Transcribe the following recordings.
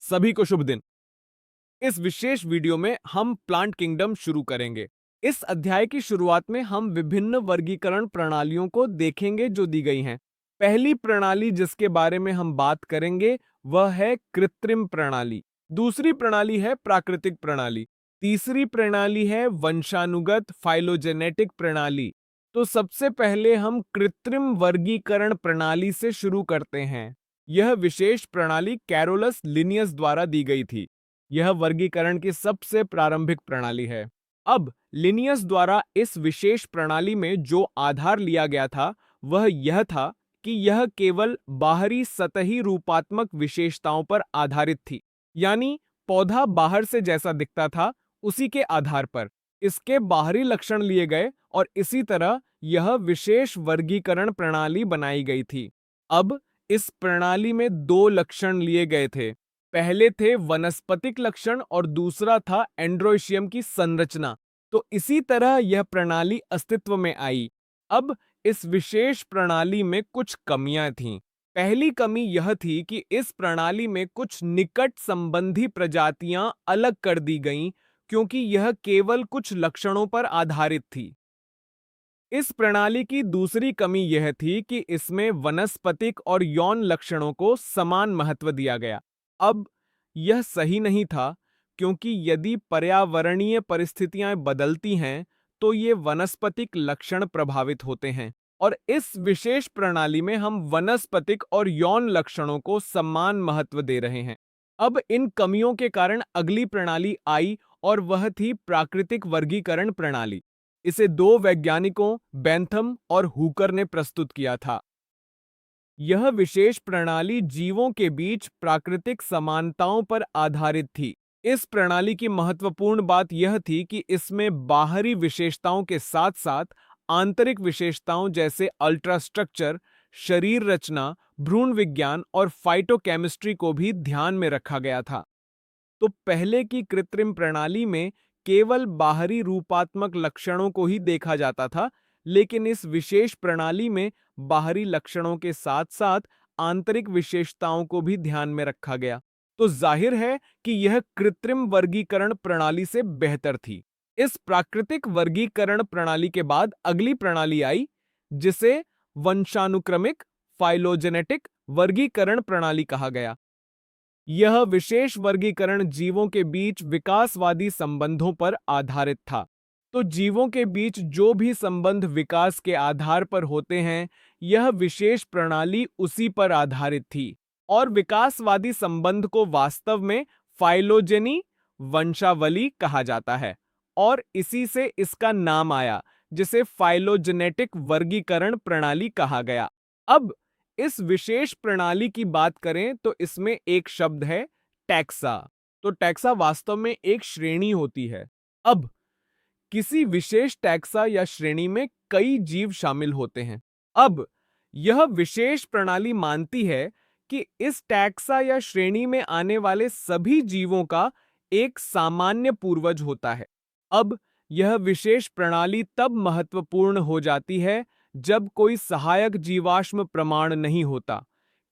सभी को शुभ दिन। इस विशेष वीडियो में हम प्लांट किंगडम शुरू करेंगे। इस अध्याय की शुरुआत में हम विभिन्न वर्गीकरण प्रणालियों को देखेंगे जो दी गई हैं। पहली प्रणाली जिसके बारे में हम बात करेंगे वह है कृत्रिम प्रणाली। दूसरी प्रणाली है प्राकृतिक प्रणाली। तीसरी प्रणाली है वंशानुगत फाइलोजेनेटिक प्रणाली। तो सबसे पहले हम कृत्रिम वर्गीकरण प्रणाली से शुरू करते हैं। यह विशेष प्रणाली कैरोलस लिनियस द्वारा दी गई थी। यह वर्गीकरण की सबसे प्रारंभिक प्रणाली है। अब लिनियस द्वारा इस विशेष प्रणाली में जो आधार लिया गया था वह यह था कि यह केवल बाहरी सतही रूपात्मक विशेषताओं पर आधारित थी, यानी पौधा बाहर से जैसा दिखता था उसी के आधार पर इसके बाहरी लक्षण लिए गए और इसी तरह यह विशेष वर्गीकरण प्रणाली बनाई गई थी। अब इस प्रणाली में दो लक्षण लिए गए थे। पहले थे वनस्पतिक लक्षण और दूसरा था एंड्रोइशियम की संरचना। तो इसी तरह यह प्रणाली अस्तित्व में आई। अब इस विशेष प्रणाली में कुछ कमियां थीं। पहली कमी यह थी कि इस प्रणाली में कुछ निकट संबंधी प्रजातियां अलग कर दी गईं क्योंकि यह केवल कुछ लक्षणों पर आधारित थी। इस प्रणाली की दूसरी कमी यह थी कि इसमें वनस्पतिक और यौन लक्षणों को समान महत्व दिया गया। अब यह सही नहीं था क्योंकि यदि पर्यावरणीय परिस्थितियां बदलती हैं तो ये वनस्पतिक लक्षण प्रभावित होते हैं और इस विशेष प्रणाली में हम वनस्पतिक और यौन लक्षणों को समान महत्व दे रहे हैं। अब इन कमियों के कारण अगली प्रणाली आई और वह थी प्राकृतिक वर्गीकरण प्रणाली। इसे दो वैज्ञानिकों बेंथम और हुकर ने प्रस्तुत किया था। यह विशेष प्रणाली जीवों के बीच प्राकृतिक समानताओं पर आधारित थी। इस प्रणाली की महत्वपूर्ण बात यह थी कि इसमें बाहरी विशेषताओं के साथ साथ आंतरिक विशेषताओं जैसे अल्ट्रास्ट्रक्चर, शरीर रचना, भ्रूण विज्ञान और फाइटोकेमिस्ट्री को भी ध्यान में रखा गया था। तो पहले की कृत्रिम प्रणाली में केवल बाहरी रूपात्मक लक्षणों को ही देखा जाता था, लेकिन इस विशेष प्रणाली में बाहरी लक्षणों के साथ साथ आंतरिक विशेषताओं को भी ध्यान में रखा गया। तो जाहिर है कि यह कृत्रिम वर्गीकरण प्रणाली से बेहतर थी। इस प्राकृतिक वर्गीकरण प्रणाली के बाद अगली प्रणाली आई जिसे वंशानुक्रमिक फाइलोजेनेटिक वर्गीकरण प्रणाली कहा गया। यह विशेष वर्गीकरण जीवों के बीच विकासवादी संबंधों पर आधारित था। तो जीवों के बीच जो भी संबंध विकास के आधार पर होते हैं, यह विशेष प्रणाली उसी पर आधारित थी और विकासवादी संबंध को वास्तव में फाइलोजेनी वंशावली कहा जाता है और इसी से इसका नाम आया, जिसे फाइलोजेनेटिक वर्गीकरण प्रणाली कहा गया। अब इस विशेष प्रणाली की बात करें तो इसमें एक शब्द है टैक्सा। तो टैक्सा वास्तव में एक श्रेणी होती है। अब किसी विशेष टैक्सा या श्रेणी में कई जीव शामिल होते हैं। अब यह विशेष प्रणाली मानती है कि इस टैक्सा या श्रेणी में आने वाले सभी जीवों का एक सामान्य पूर्वज होता है। अब यह विशेष प्रणाली तब महत्वपूर्ण हो जाती है जब कोई सहायक जीवाश्म प्रमाण नहीं होता,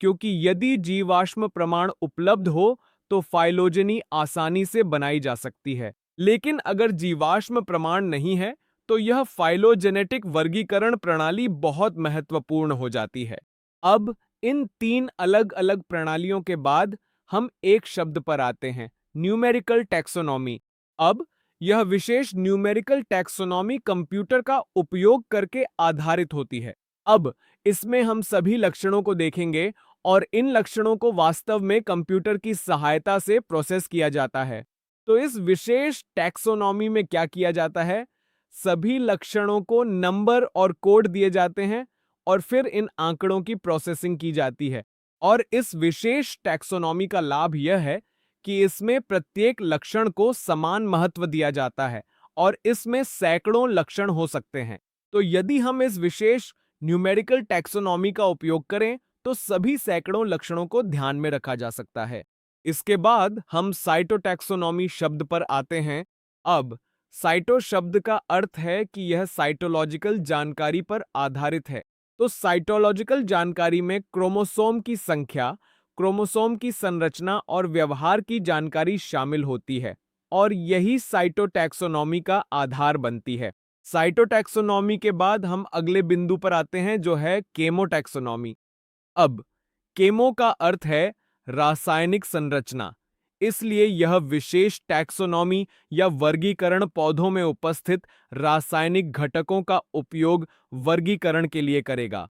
क्योंकि यदि जीवाश्म प्रमाण उपलब्ध हो तो फाइलोजेनी आसानी से बनाई जा सकती है। लेकिन अगर जीवाश्म प्रमाण नहीं है तो यह फाइलोजेनेटिक वर्गीकरण प्रणाली बहुत महत्वपूर्ण हो जाती है। अब इन तीन अलग अलग प्रणालियों के बाद हम एक शब्द पर आते हैं, न्यूमेरिकल टैक्सोनॉमी। अब यह विशेष न्यूमेरिकल टैक्सोनॉमी कंप्यूटर का उपयोग करके आधारित होती है। अब इसमें हम सभी लक्षणों को देखेंगे और इन लक्षणों को वास्तव में कंप्यूटर की सहायता से प्रोसेस किया जाता है। तो इस विशेष टैक्सोनॉमी में क्या किया जाता है? सभी लक्षणों को नंबर और कोड दिए जाते हैं और फिर इन आंकड़ों की प्रोसेसिंग की जाती है। और इस विशेष टैक्सोनॉमी का लाभ यह है कि इसमें प्रत्येक लक्षण को समान महत्व दिया जाता है और इसमें सैकड़ों लक्षण हो सकते हैं। तो यदि हम इस विशेष न्यूमेरिकल टैक्सोनॉमी का उपयोग करें तो सभी सैकड़ों लक्षणों को ध्यान में रखा जा सकता है। इसके बाद हम साइटोटैक्सोनॉमी शब्द पर आते हैं। अब साइटो शब्द का अर्थ है कि यह साइटोलॉजिकल जानकारी पर आधारित है। तो साइटोलॉजिकल जानकारी में क्रोमोसोम की संख्या, क्रोमोसोम की संरचना और व्यवहार की जानकारी शामिल होती है और यही साइटोटैक्सोनॉमी का आधार बनती है। साइटोटैक्सोनॉमी के बाद हम अगले बिंदु पर आते हैं जो है केमोटैक्सोनॉमी। अब केमो का अर्थ है रासायनिक संरचना, इसलिए यह विशेष टैक्सोनॉमी या वर्गीकरण पौधों में उपस्थित रासायनिक घटकों का उपयोग वर्गीकरण के लिए करेगा।